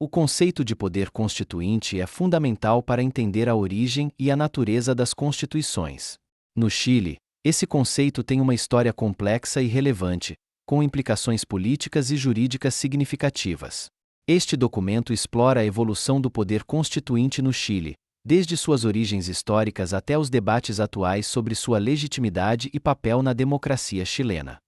O conceito de poder constituinte é fundamental para entender a origem e a natureza das constituições. No Chile, esse conceito tem uma história complexa e relevante, com implicações políticas e jurídicas significativas. Este documento explora a evolução do poder constituinte no Chile, desde suas origens históricas até os debates atuais sobre sua legitimidade e papel na democracia chilena.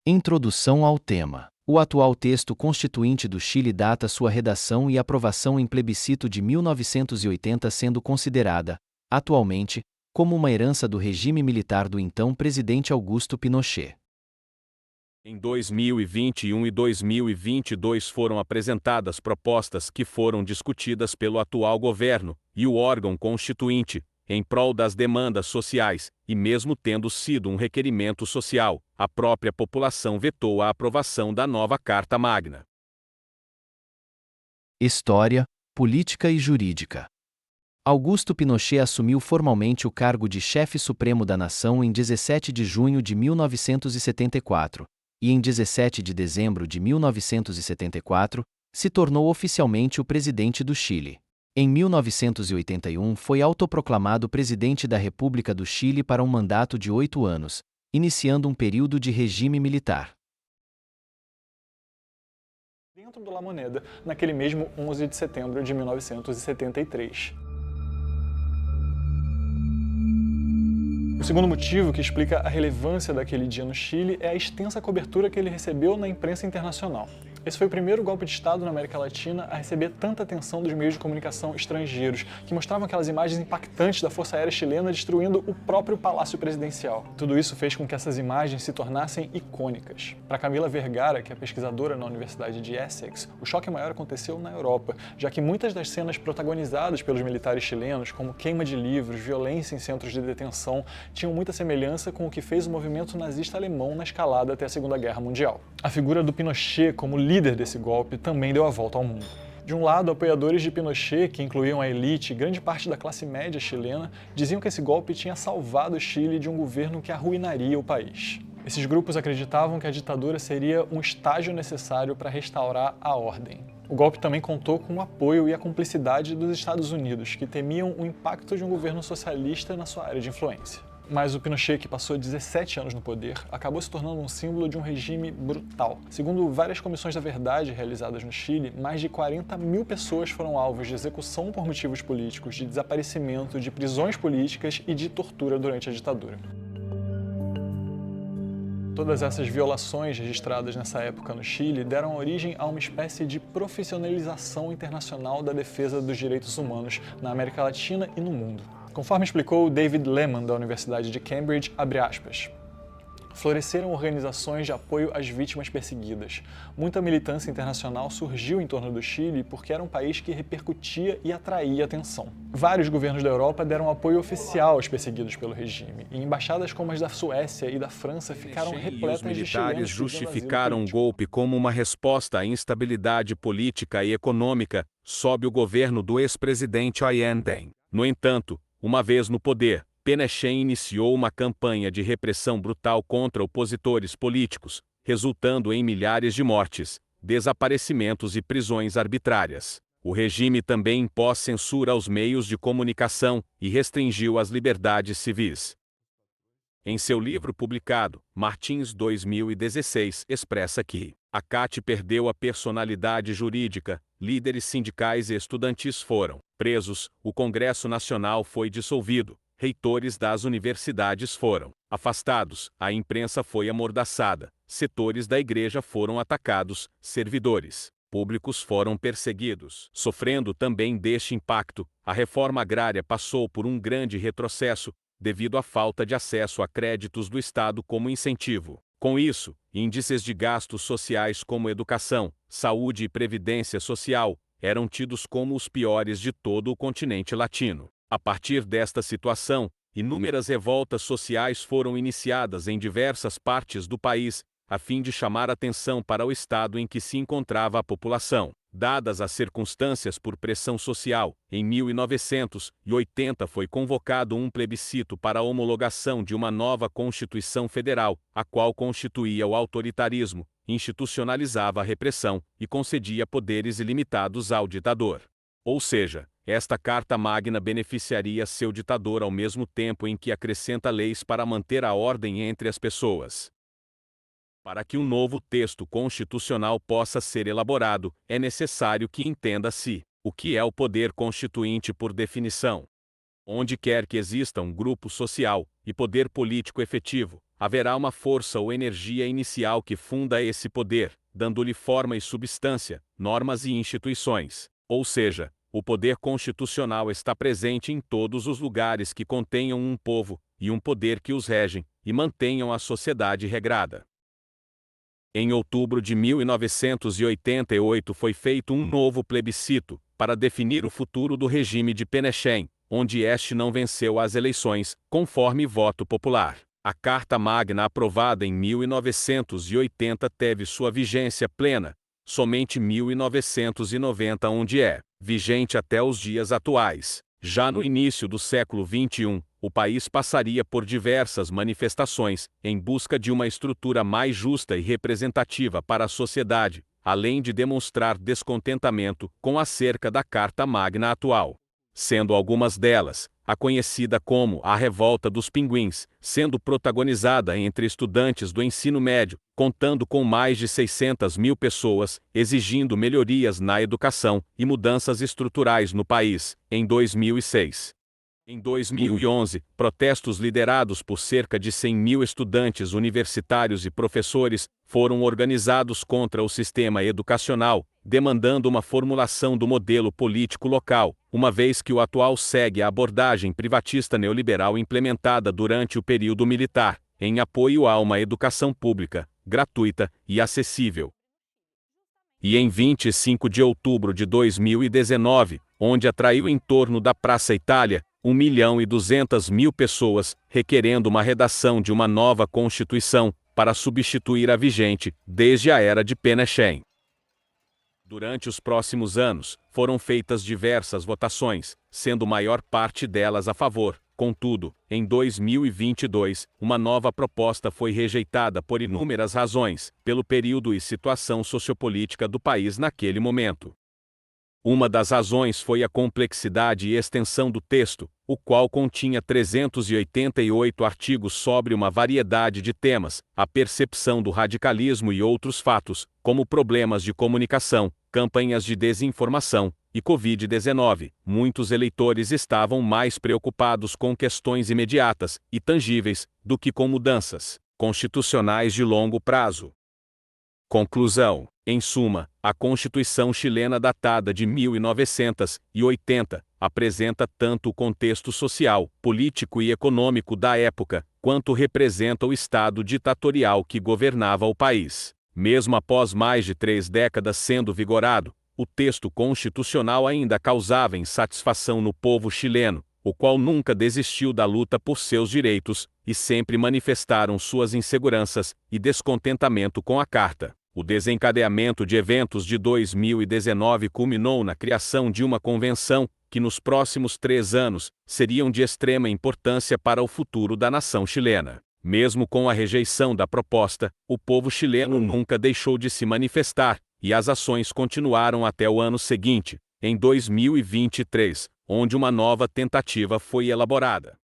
Introdução ao tema. O atual texto constituinte do Chile data sua redação e aprovação em plebiscito de 1980, sendo considerada, atualmente, como uma herança do regime militar do então presidente Augusto Pinochet. Em 2021 e 2022 foram apresentadas propostas que foram discutidas pelo atual governo e o órgão constituinte, em prol das demandas sociais, e mesmo tendo sido um requerimento social, a própria população vetou a aprovação da nova Carta Magna. História, política e jurídica. Augusto Pinochet assumiu formalmente o cargo de chefe supremo da nação em 17 de junho de 1974, e em 17 de dezembro de 1974, se tornou oficialmente o presidente do Chile. Em 1981 foi autoproclamado presidente da República do Chile para um mandato de 8 anos, iniciando um período de regime militar. Dentro do La Moneda, naquele mesmo 11 de setembro de 1973. O segundo motivo que explica a relevância daquele dia no Chile é a extensa cobertura que ele recebeu na imprensa internacional. Esse foi o primeiro golpe de Estado na América Latina a receber tanta atenção dos meios de comunicação estrangeiros, que mostravam aquelas imagens impactantes da Força Aérea chilena destruindo o próprio Palácio Presidencial. Tudo isso fez com que essas imagens se tornassem icônicas. Para Camila Vergara, que é pesquisadora na Universidade de Essex, o choque maior aconteceu na Europa, já que muitas das cenas protagonizadas pelos militares chilenos, como queima de livros, violência em centros de detenção, tinham muita semelhança com o que fez o movimento nazista alemão na escalada até a Segunda Guerra Mundial. A figura do Pinochet como líder desse golpe também deu a volta ao mundo. De um lado, apoiadores de Pinochet, que incluíam a elite e grande parte da classe média chilena, diziam que esse golpe tinha salvado o Chile de um governo que arruinaria o país. Esses grupos acreditavam que a ditadura seria um estágio necessário para restaurar a ordem. O golpe também contou com o apoio e a cumplicidade dos Estados Unidos, que temiam o impacto de um governo socialista na sua área de influência. Mas o Pinochet, que passou 17 anos no poder, acabou se tornando um símbolo de um regime brutal. Segundo várias comissões da verdade realizadas no Chile, mais de 40 mil pessoas foram alvos de execução por motivos políticos, de desaparecimento, de prisões políticas e de tortura durante a ditadura. Todas essas violações registradas nessa época no Chile deram origem a uma espécie de profissionalização internacional da defesa dos direitos humanos na América Latina e no mundo. Conforme explicou David Lehman, da Universidade de Cambridge, abre aspas, floresceram organizações de apoio às vítimas perseguidas. Muita militância internacional surgiu em torno do Chile porque era um país que repercutia e atraía atenção. Vários governos da Europa deram apoio oficial aos perseguidos pelo regime, e embaixadas como as da Suécia e da França ficaram repletas de chilenos. Os militares justificaram o golpe como uma resposta à instabilidade política e econômica sob o governo do ex-presidente Allende. No entanto, uma vez no poder, Pinochet iniciou uma campanha de repressão brutal contra opositores políticos, resultando em milhares de mortes, desaparecimentos e prisões arbitrárias. O regime também impôs censura aos meios de comunicação e restringiu as liberdades civis. Em seu livro publicado, Martins 2016 expressa que a CAT perdeu a personalidade jurídica, líderes sindicais e estudantis foram presos, o Congresso Nacional foi dissolvido, reitores das universidades foram afastados, a imprensa foi amordaçada, setores da igreja foram atacados, servidores públicos foram perseguidos. Sofrendo também deste impacto, a reforma agrária passou por um grande retrocesso, devido à falta de acesso a créditos do Estado como incentivo. Com isso, índices de gastos sociais como educação, saúde e previdência social eram tidos como os piores de todo o continente latino. A partir desta situação, inúmeras revoltas sociais foram iniciadas em diversas partes do país, a fim de chamar atenção para o estado em que se encontrava a população. Dadas as circunstâncias por pressão social, em 1980 foi convocado um plebiscito para a homologação de uma nova Constituição Federal, a qual constituía o autoritarismo, institucionalizava a repressão e concedia poderes ilimitados ao ditador. Ou seja, esta Carta Magna beneficiaria seu ditador ao mesmo tempo em que acrescenta leis para manter a ordem entre as pessoas. Para que um novo texto constitucional possa ser elaborado, é necessário que entenda-se o que é o poder constituinte por definição. Onde quer que exista um grupo social e poder político efetivo, haverá uma força ou energia inicial que funda esse poder, dando-lhe forma e substância, normas e instituições. Ou seja, o poder constitucional está presente em todos os lugares que contenham um povo e um poder que os regem e mantenham a sociedade regrada. Em outubro de 1988 foi feito um novo plebiscito para definir o futuro do regime de Pinochet, onde este não venceu as eleições, conforme voto popular. A Carta Magna aprovada em 1980 teve sua vigência plena, somente 1990 onde é vigente até os dias atuais. Já no início do século XXI, o país passaria por diversas manifestações, em busca de uma estrutura mais justa e representativa para a sociedade, além de demonstrar descontentamento com acerca da Carta Magna atual. Sendo algumas delas, a conhecida como a Revolta dos Pinguins, sendo protagonizada entre estudantes do ensino médio, contando com mais de 600 mil pessoas, exigindo melhorias na educação e mudanças estruturais no país, em 2006. Em 2011, protestos liderados por cerca de 100 mil estudantes universitários e professores foram organizados contra o sistema educacional, demandando uma formulação do modelo político local, uma vez que o atual segue a abordagem privatista neoliberal implementada durante o período militar, em apoio a uma educação pública, gratuita e acessível. E em 25 de outubro de 2019, onde atraiu em torno da Praça Itália 1.200.000 pessoas, requerendo uma redação de uma nova Constituição, para substituir a vigente, desde a era de Pinochet. Durante os próximos anos, foram feitas diversas votações, sendo maior parte delas a favor. Contudo, em 2022, uma nova proposta foi rejeitada por inúmeras razões, pelo período e situação sociopolítica do país naquele momento. Uma das razões foi a complexidade e extensão do texto, o qual continha 388 artigos sobre uma variedade de temas, a percepção do radicalismo e outros fatos, como problemas de comunicação, campanhas de desinformação e Covid-19. Muitos eleitores estavam mais preocupados com questões imediatas e tangíveis do que com mudanças constitucionais de longo prazo. Conclusão. Em suma, a Constituição chilena datada de 1980 apresenta tanto o contexto social, político e econômico da época, quanto representa o Estado ditatorial que governava o país. Mesmo após mais de 3 décadas sendo vigorado, o texto constitucional ainda causava insatisfação no povo chileno, o qual nunca desistiu da luta por seus direitos, e sempre manifestaram suas inseguranças e descontentamento com a Carta. O desencadeamento de eventos de 2019 culminou na criação de uma convenção, que nos próximos 3 anos, seriam de extrema importância para o futuro da nação chilena. Mesmo com a rejeição da proposta, o povo chileno nunca deixou de se manifestar, e as ações continuaram até o ano seguinte, em 2023, onde uma nova tentativa foi elaborada.